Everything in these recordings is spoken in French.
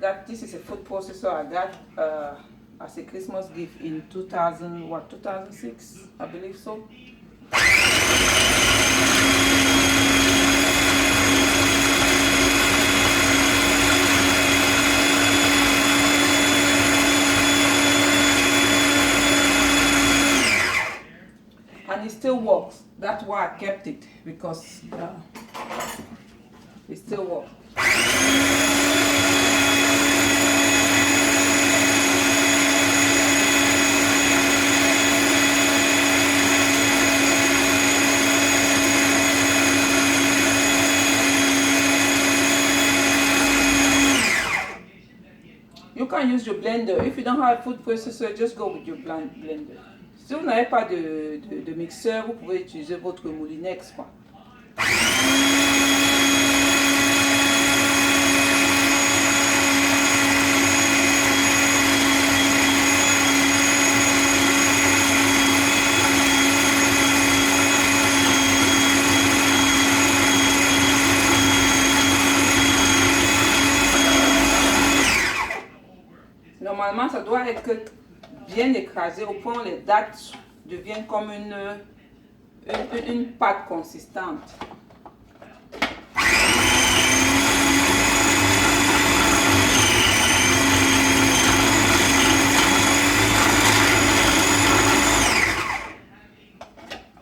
that this is a food processor I got as a Christmas gift in 2006, I believe so. And it still works. That's why I kept it, because it still works. You can use your blender. If you don't have a food processor, just go with your blender. Si vous n'avez pas de mixeur, vous pouvez utiliser votre Moulinex, quoi. Normalement, ça doit être bien écrasé au point où les dattes deviennent comme une pâte consistante.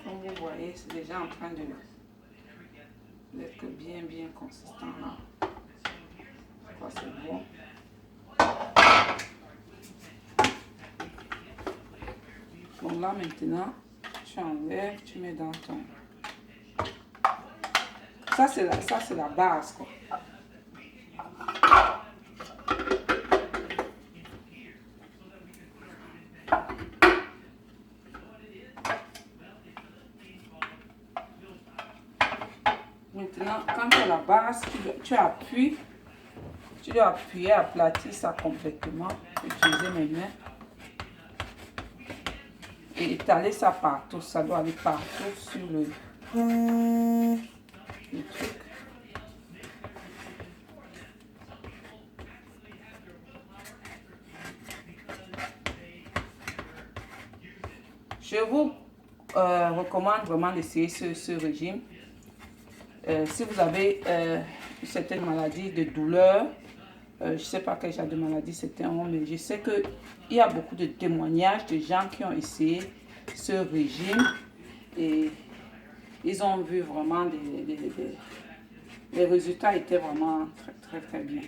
Comme vous voyez, c'est déjà en train d'être bien consistant là. Je crois que c'est bon. Donc là maintenant, tu enlèves, tu mets dans ton... Ça c'est la base, quoi. Maintenant, quand tu as la base, tu appuies. Tu dois appuyer, aplatir ça complètement. Utiliser mes mains. Et étaler ça partout, ça doit aller partout sur le truc. Je vous recommande vraiment d'essayer ce régime. Si vous avez certaines maladies de douleur, je ne sais pas quel genre de maladie c'était, mais je sais qu'il y a beaucoup de témoignages de gens qui ont essayé ce régime et ils ont vu vraiment les résultats étaient vraiment très bien.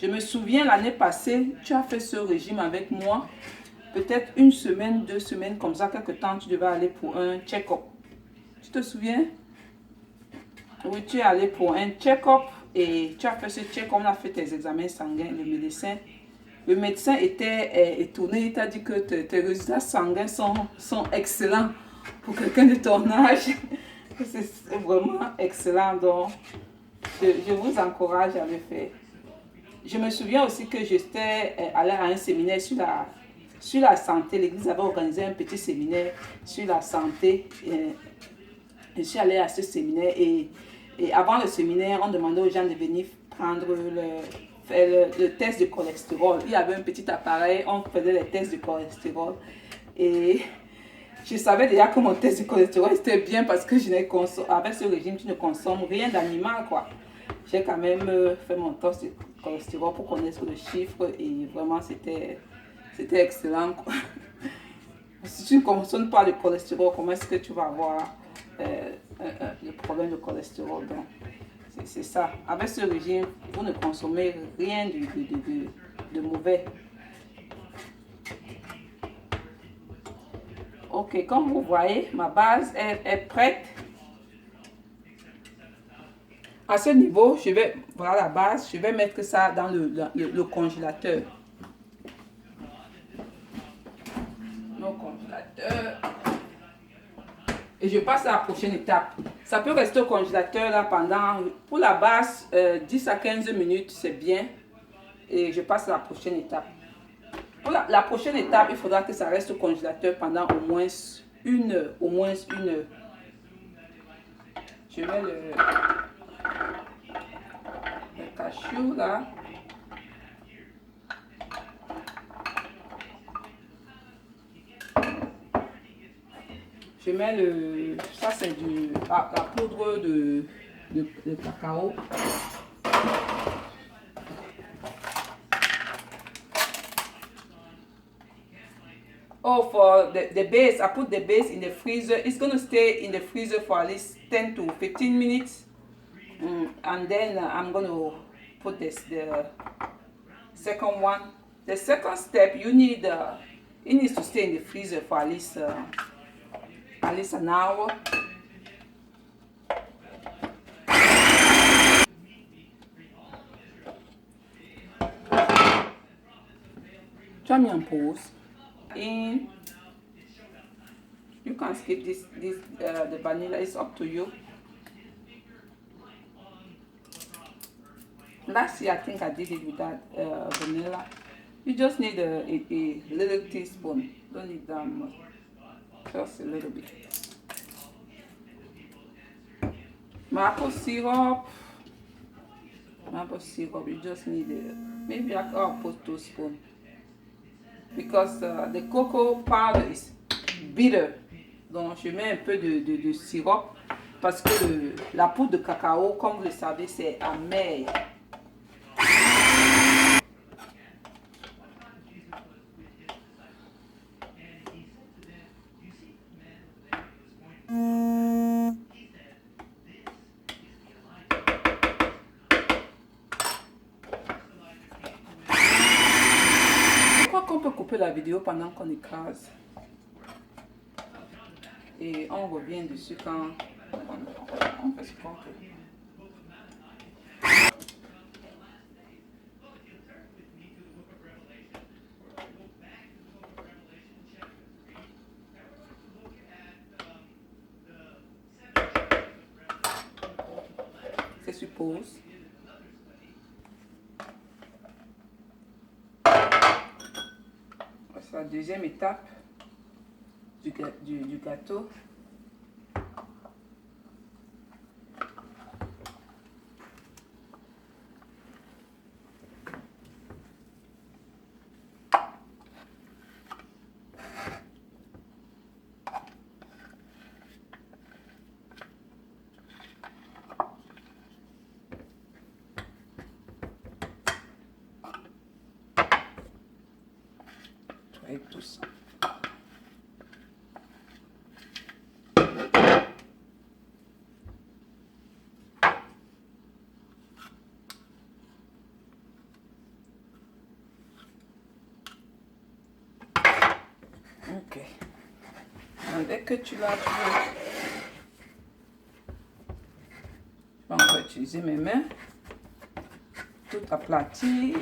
Je me souviens l'année passée, tu as fait ce régime avec moi, peut-être une semaine, 2 semaines, comme ça, quelque temps, tu devais aller pour un check-up. Tu te souviens? Oui, tu es allé pour un check-up. Et tu as fait ce check, on a fait tes examens sanguins, le médecin était étonné, il t'a dit que tes résultats sanguins sont excellents pour quelqu'un de ton âge. C'est vraiment excellent, donc je vous encourage à le faire. Je me souviens aussi que j'étais allée à un séminaire sur la santé. L'église avait organisé un petit séminaire sur la santé. Je suis allée à ce séminaire et avant le séminaire, on demandait aux gens de venir prendre le test de cholestérol. Il y avait un petit appareil, on faisait les tests de cholestérol. Et je savais déjà que mon test de cholestérol était bien parce que avec ce régime, tu ne consommes rien d'animal, quoi. J'ai quand même fait mon test de cholestérol pour connaître le chiffre et vraiment c'était excellent, quoi. Si tu ne consommes pas le cholestérol, comment est-ce que tu vas avoir le problème de cholestérol? Donc, c'est ça. Avec ce régime, vous ne consommez rien de mauvais. Ok, comme vous voyez, ma base est prête. À ce niveau, voilà la base, je vais mettre ça dans le congélateur. Mon congélateur. Et je passe à la prochaine étape. Ça peut rester au congélateur là pour la base, 10 à 15 minutes, c'est bien. Et je passe à la prochaine étape. Pour la prochaine étape, il faudra que ça reste au congélateur pendant au moins une heure. Je mets le cashews là. Je mets ça c'est la poudre de cacao. Oh, for the base, I put the base in the freezer. It's going to stay in the freezer for at least 10 to 15 minutes. And then I'm going to put the second one. The second step, it needs to stay in the freezer for at least an hour. Tu as mis en pause. And you can skip the vanilla, it's up to you. Last year I think I did it without vanilla. You just need a little teaspoon, don't need that much, just a little bit. Maple syrup, you just need maybe I'll put 2 spoons. Because the cocoa powder is bitter. Donc je mets un peu de sirop parce que la poudre de cacao, comme vous le savez, c'est amer. On peut couper la vidéo pendant qu'on écrase et on revient dessus quand on fait ce qu'on fait. C'est suppose. C'est la deuxième étape du gâteau. Et tout ça. Ok. Dès que tu l'as fait, je vais encore utiliser mes mains. Tout aplati.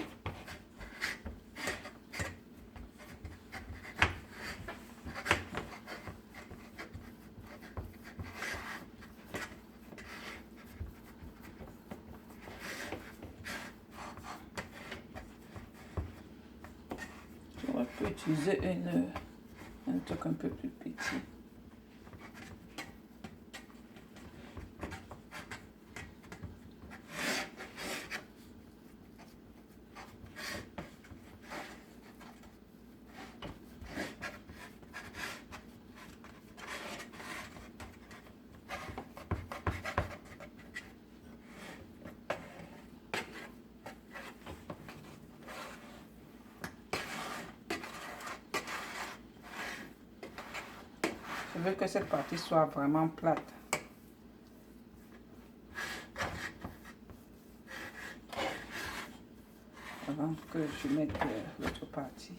On peut utiliser un truc un peu plus petit. Je veux que cette partie soit vraiment plate. Avant que je mette l'autre partie.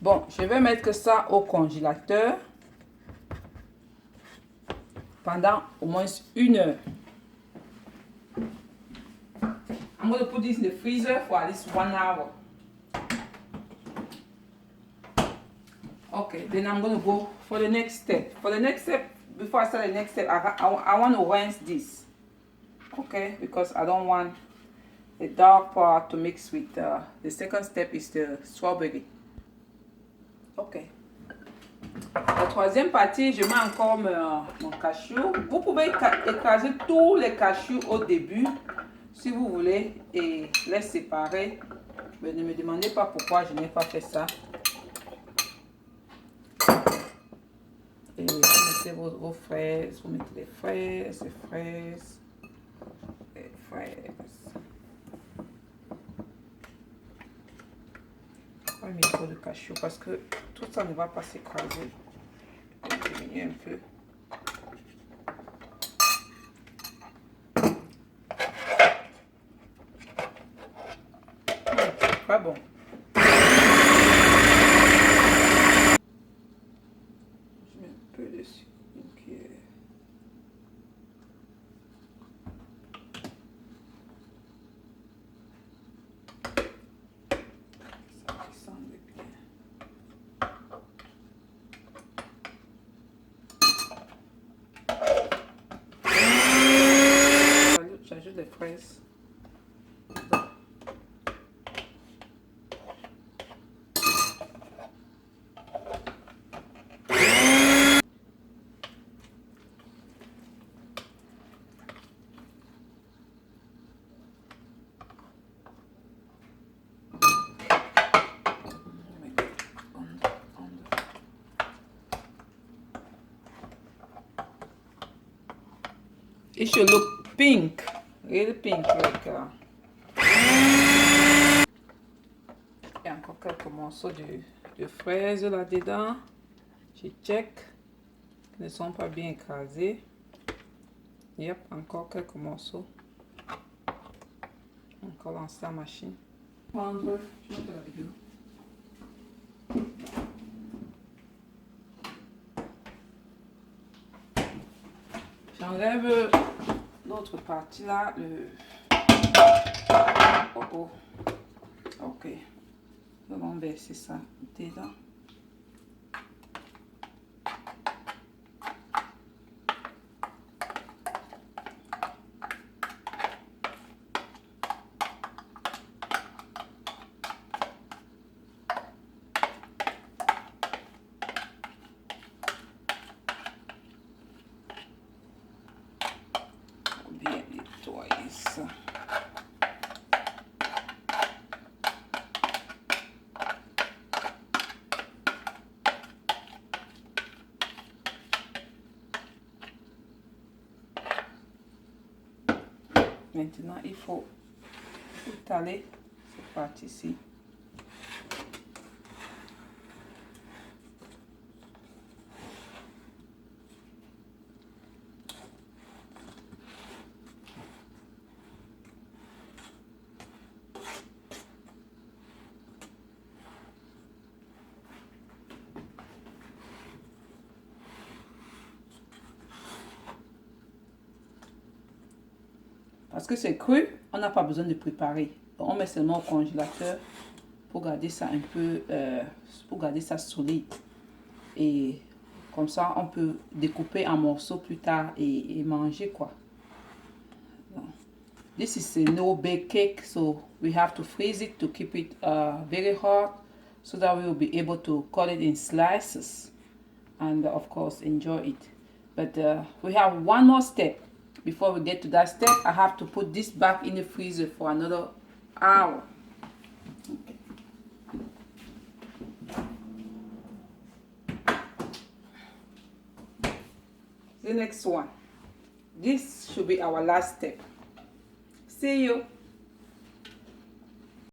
Bon, je vais mettre ça au congélateur pendant au moins 1 heure. I'm going to put this in the freezer for at least 1 hour. Okay, then I'm going to go for the next step. For the next step, before I start the next step, I want to rinse this. Okay, because I don't want the dark part to mix with the second step is the strawberry. Ok. La troisième partie, je mets encore mon cashew. Vous pouvez écraser tous les cashews au début si vous voulez et les séparer. Mais ne me demandez pas pourquoi je n'ai pas fait ça. Et vous mettez vos fraises, vous mettez les fraises, les fraises. On va mettre trop de cashew parce que tout ça ne va pas s'écraser. Je vais diminuer un peu. Pas bon. Je mets un peu dessus. Une cuillère. Ça descend bien. J'ajoute des fraises. It should look pink, really pink, like. Il y a encore quelques morceaux de fraises là-dedans. Je check qu'ils ne sont pas bien écrasés. Yep, encore quelques morceaux. Encore lancer la machine. Prendre, je monte la vidéo. J'enlève l'autre partie là, oh. Ok. Nous allons verser ça dedans. Bien nettoyer ça. Maintenant, il faut étaler cette partie-ci. Parce que c'est cru, on n'a pas besoin de préparer. On met seulement au congélateur pour garder ça un peu, pour garder ça solide. Et comme ça, on peut découper en morceaux plus tard et manger quoi. This is a no-bake cake, so we have to freeze it to keep it very hot, so that we will be able to cut it in slices and of course enjoy it. But we have one more step. Before we get to that step, I have to put this back in the freezer for another hour. Okay. The next one. This should be our last step. See you.